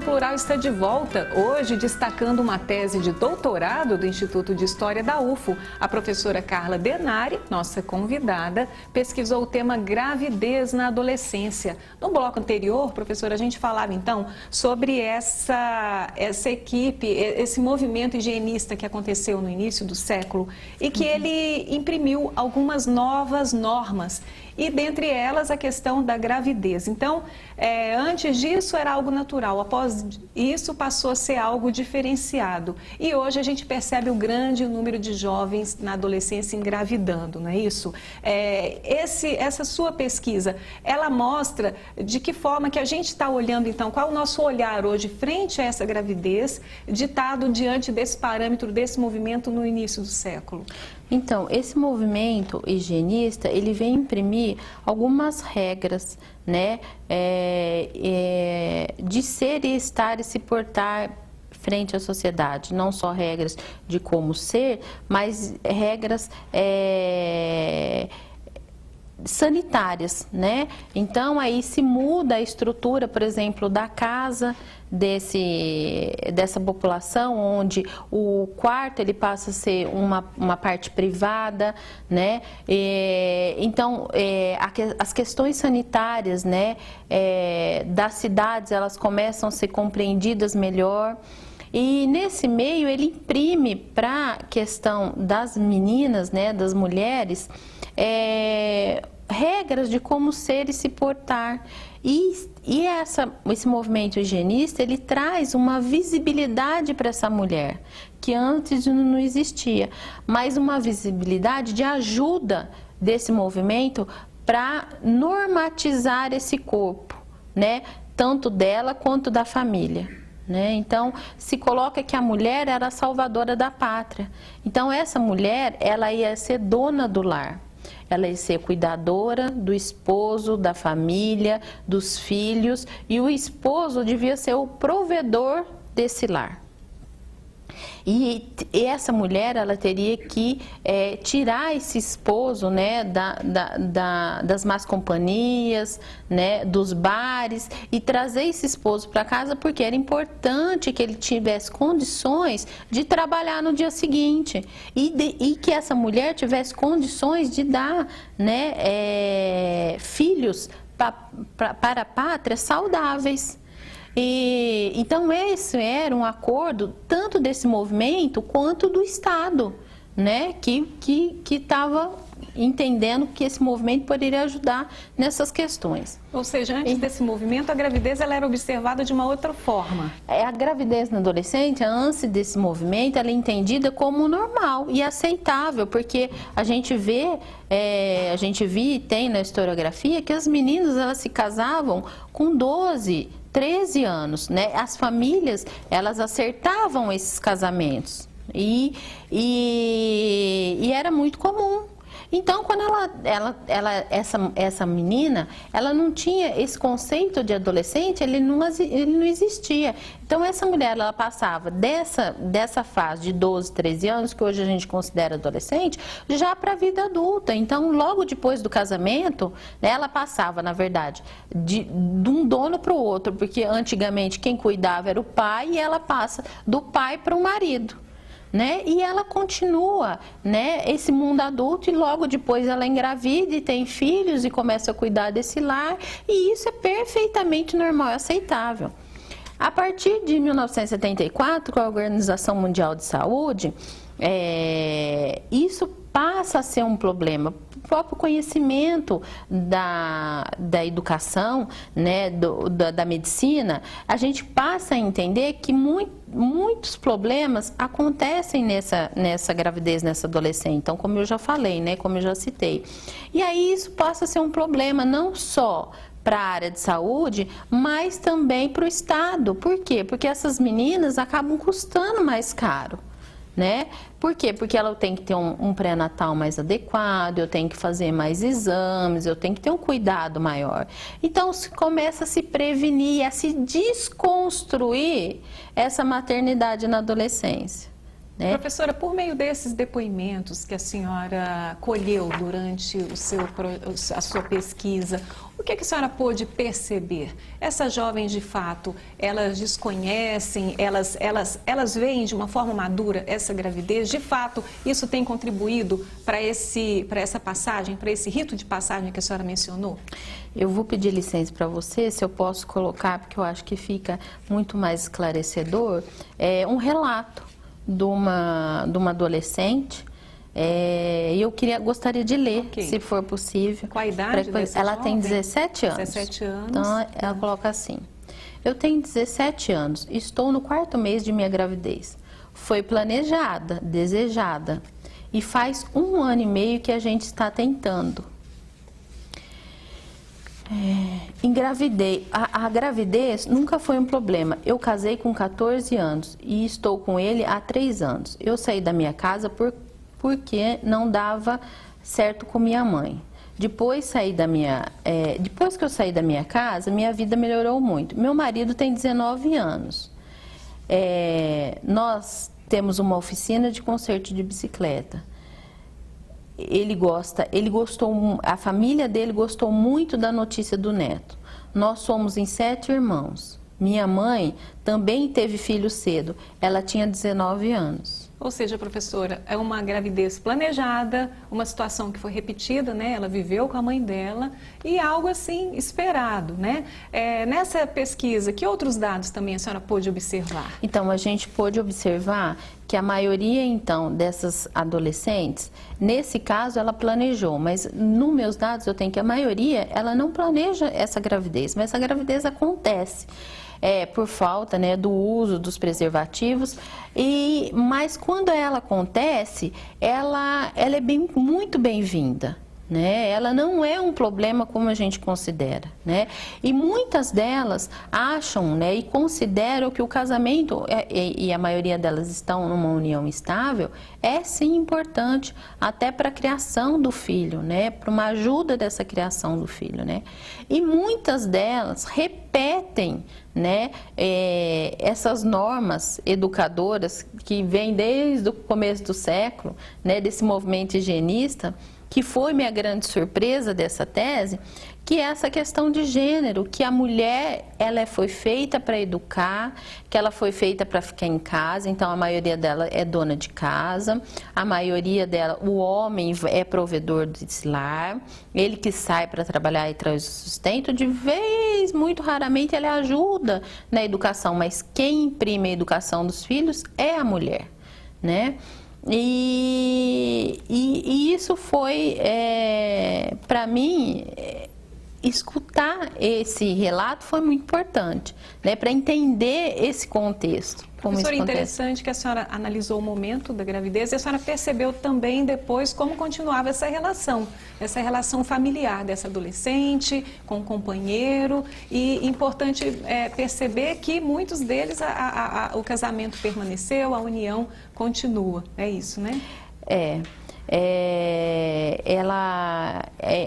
Plural está de volta, hoje destacando uma tese de doutorado do Instituto de História da UFO. A professora Carla Denari, nossa convidada, pesquisou o tema gravidez na adolescência. No bloco anterior, professora, a gente falava então sobre essa equipe, esse movimento higienista que aconteceu no início do século e que ele imprimiu algumas novas normas. E dentre elas a questão da gravidez. Então, antes disso era algo natural, após isso passou a ser algo diferenciado. E hoje a gente percebe o grande número de jovens na adolescência engravidando, não é isso? Essa sua pesquisa, ela mostra de que forma que a gente está olhando, então, qual é o nosso olhar hoje frente a essa gravidez, ditado diante desse parâmetro, desse movimento no início do século? Então, esse movimento higienista, ele vem imprimir algumas regras, né, de ser e estar e se portar frente à sociedade. Não só regras de como ser, mas regras sanitárias, né? Então, aí se muda a estrutura, por exemplo, da casa dessa população, onde o quarto ele passa a ser uma parte privada, né? Então, as questões sanitárias, né, das cidades, elas começam a ser compreendidas melhor. E nesse meio ele imprime para a questão das meninas, né, das mulheres, regras de como ser e se portar. E esse movimento higienista, ele traz uma visibilidade para essa mulher, que antes não existia, mas uma visibilidade de ajuda desse movimento para normatizar esse corpo, né, tanto dela quanto da família. Né? Então, se coloca que a mulher era a salvadora da pátria. Então, essa mulher, ela ia ser dona do lar. Ela ia ser cuidadora do esposo, da família, dos filhos. E o esposo devia ser o provedor desse lar. E essa mulher, ela teria que tirar esse esposo, né, das más companhias, né, dos bares, e trazer esse esposo para casa, porque era importante que ele tivesse condições de trabalhar no dia seguinte e que essa mulher tivesse condições de dar, né, filhos para a pátria saudáveis. Então esse era um acordo tanto desse movimento quanto do Estado, né, que estava entendendo que esse movimento poderia ajudar nessas questões. Ou seja, antes desse movimento, a gravidez ela era observada de uma outra forma. A gravidez na adolescente, antes desse movimento, ela é entendida como normal e aceitável, porque a gente vê, e tem na historiografia que as meninas elas se casavam com 12, 13 anos, né? As famílias, elas acertavam esses casamentos e era muito comum. Então, quando essa menina, ela não tinha esse conceito de adolescente, ele não existia. Então, essa mulher, ela passava dessa fase de 12, 13 anos, que hoje a gente considera adolescente, já para a vida adulta. Então, logo depois do casamento, né, ela passava, na verdade, de um dono para o outro, porque antigamente quem cuidava era o pai, e ela passa do pai para o marido. Né? E ela continua, né, esse mundo adulto, e logo depois ela engravida e tem filhos e começa a cuidar desse lar, e isso é perfeitamente normal e aceitável. A partir de 1974, com a Organização Mundial de Saúde, isso passa a ser um problema. O próprio conhecimento da educação, né, da medicina, a gente passa a entender que muitos problemas acontecem nessa gravidez, nessa adolescente. Então, como eu já falei, né, como eu já citei. E aí isso passa a ser um problema não só para a área de saúde, mas também para o Estado. Por quê? Porque essas meninas acabam custando mais caro. Né? Por quê? Porque ela tem que ter um pré-natal mais adequado, eu tenho que fazer mais exames, eu tenho que ter um cuidado maior. Então, se começa a se prevenir, a se desconstruir essa maternidade na adolescência. né? Professora, por meio desses depoimentos que a senhora colheu durante a sua pesquisa, o que a senhora pôde perceber? Essas jovens, de fato, elas desconhecem, elas veem de uma forma madura essa gravidez? De fato, isso tem contribuído para essa passagem, para esse rito de passagem que a senhora mencionou? Eu vou pedir licença para você, se eu posso colocar, porque eu acho que fica muito mais esclarecedor, um relato de uma adolescente. Eu gostaria de ler, se for possível. Qual a idade dessa Ela jovem? tem 17 anos. 17 anos. Então, ela coloca assim: eu tenho 17 anos, estou no 4º mês de minha gravidez. Foi planejada, desejada, e faz 1 ano e meio que a gente está tentando. Engravidei. A gravidez nunca foi um problema. Eu casei com 14 anos e estou com ele há 3 anos. Eu saí da minha casa porque não dava certo com minha mãe. Depois que eu saí da minha casa, minha vida melhorou muito. Meu marido tem 19 anos. Nós temos uma oficina de conserto de bicicleta. A família dele gostou muito da notícia do neto. Nós somos em 7 irmãos. Minha mãe também teve filho cedo. Ela tinha 19 anos. Ou seja, professora, é uma gravidez planejada, uma situação que foi repetida, né? Ela viveu com a mãe dela e algo assim esperado, né? Nessa pesquisa, que outros dados também a senhora pôde observar? Então, a gente pôde observar que a maioria, então, dessas adolescentes, nesse caso, ela planejou, mas nos meus dados eu tenho que a maioria, ela não planeja essa gravidez, mas essa gravidez acontece. Por falta, né, do uso dos preservativos, mas quando ela acontece, ela é muito bem-vinda, né? Ela não é um problema como a gente considera, né? E muitas delas acham, né, e consideram que o casamento, e a maioria delas estão numa união estável, é sim importante até para a criação do filho, né? Para uma ajuda dessa criação do filho, né? E muitas delas repetem, né, essas normas educadoras que vêm desde o começo do século, né, desse movimento higienista, que foi minha grande surpresa dessa tese, que é essa questão de gênero, que a mulher, ela foi feita para educar, que ela foi feita para ficar em casa, então a maioria dela é dona de casa, a maioria dela, o homem é provedor desse lar, ele que sai para trabalhar e traz o sustento, de vez, muito raramente, ele ajuda na educação, mas quem imprime a educação dos filhos é a mulher, né? E isso foi, para mim, escutar esse relato foi muito importante, né, para entender esse contexto. Professora, interessante que a senhora analisou o momento da gravidez e a senhora percebeu também depois como continuava essa relação familiar dessa adolescente com o companheiro, e importante perceber que muitos deles o casamento permaneceu, a união continua, é isso, né?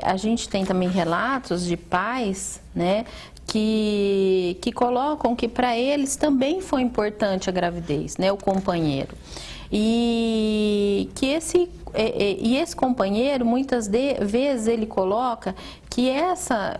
A gente tem também relatos de pais, né, que colocam que para eles também foi importante a gravidez, né, o companheiro. E que esse companheiro, muitas vezes, ele coloca que essa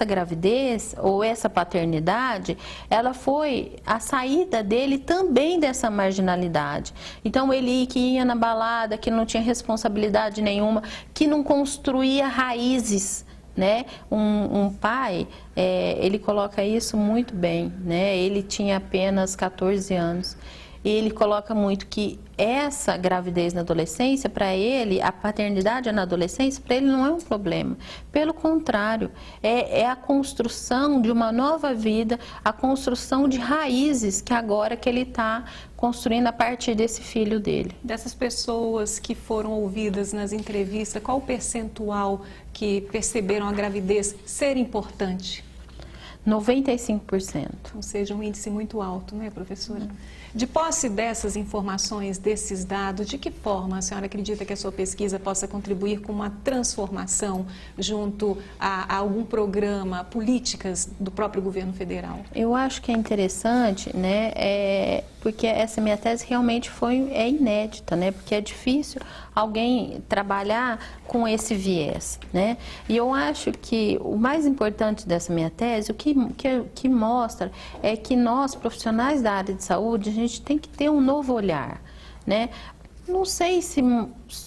gravidez ou essa paternidade, ela foi a saída dele também dessa marginalidade. Então, ele que ia na balada, que não tinha responsabilidade nenhuma, que não construía raízes, né? Um pai, ele coloca isso muito bem, né? Ele tinha apenas 14 anos. E ele coloca muito que essa gravidez na adolescência, para ele, a paternidade na adolescência, para ele não é um problema. Pelo contrário, é a construção de uma nova vida, a construção de raízes que agora que ele está construindo a partir desse filho dele. Dessas pessoas que foram ouvidas nas entrevistas, qual o percentual que perceberam a gravidez ser importante? 95%. Ou seja, um índice muito alto, né, professora? De posse dessas informações, desses dados, de que forma a senhora acredita que a sua pesquisa possa contribuir com uma transformação junto a algum programa, políticas do próprio governo federal? Eu acho que é interessante, né, porque essa minha tese realmente é inédita, né, porque é difícil alguém trabalhar com esse viés, né, e eu acho que o mais importante dessa minha tese, o que mostra é que nós, profissionais da área de saúde, a gente tem que ter um novo olhar, né, não sei se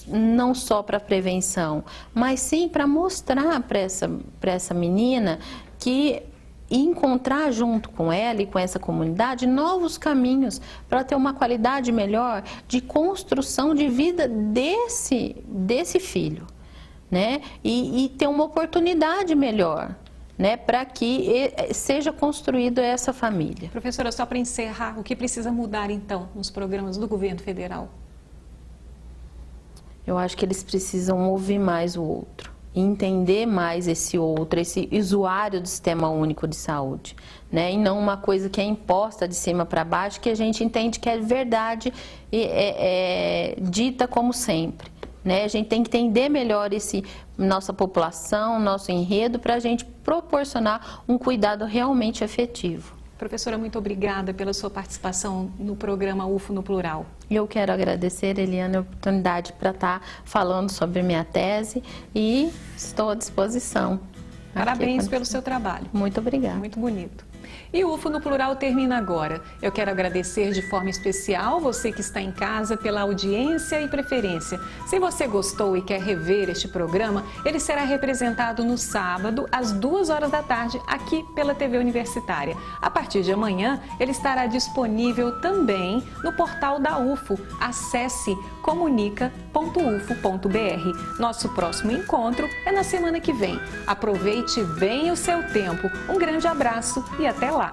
não só para prevenção, mas sim para mostrar para essa menina que encontrar junto com ela e com essa comunidade novos caminhos para ter uma qualidade melhor de construção de vida desse filho, né? E ter uma oportunidade melhor, né, para que seja construída essa família. Professora, só para encerrar, o que precisa mudar então nos programas do governo federal? Eu acho que eles precisam ouvir mais o outro, entender mais esse outro, esse usuário do Sistema Único de Saúde, né? E não uma coisa que é imposta de cima para baixo, que a gente entende que é verdade e dita como sempre, né? A gente tem que entender melhor nossa população, nosso enredo, para a gente proporcionar um cuidado realmente efetivo. Professora, muito obrigada pela sua participação no programa UFO no Plural. Eu quero agradecer, Eliana, a oportunidade para estar falando sobre minha tese e estou à disposição. Parabéns pelo seu trabalho. Muito obrigada. Muito bonito. E o UFO no Plural termina agora. Eu quero agradecer de forma especial você que está em casa pela audiência e preferência. Se você gostou e quer rever este programa, ele será representado no sábado, às 2 horas da tarde, aqui pela TV Universitária. A partir de amanhã, ele estará disponível também no portal da UFO. Acesse comunica.ufo.br. Nosso próximo encontro é na semana que vem. Aproveite bem o seu tempo. Um grande abraço e até lá!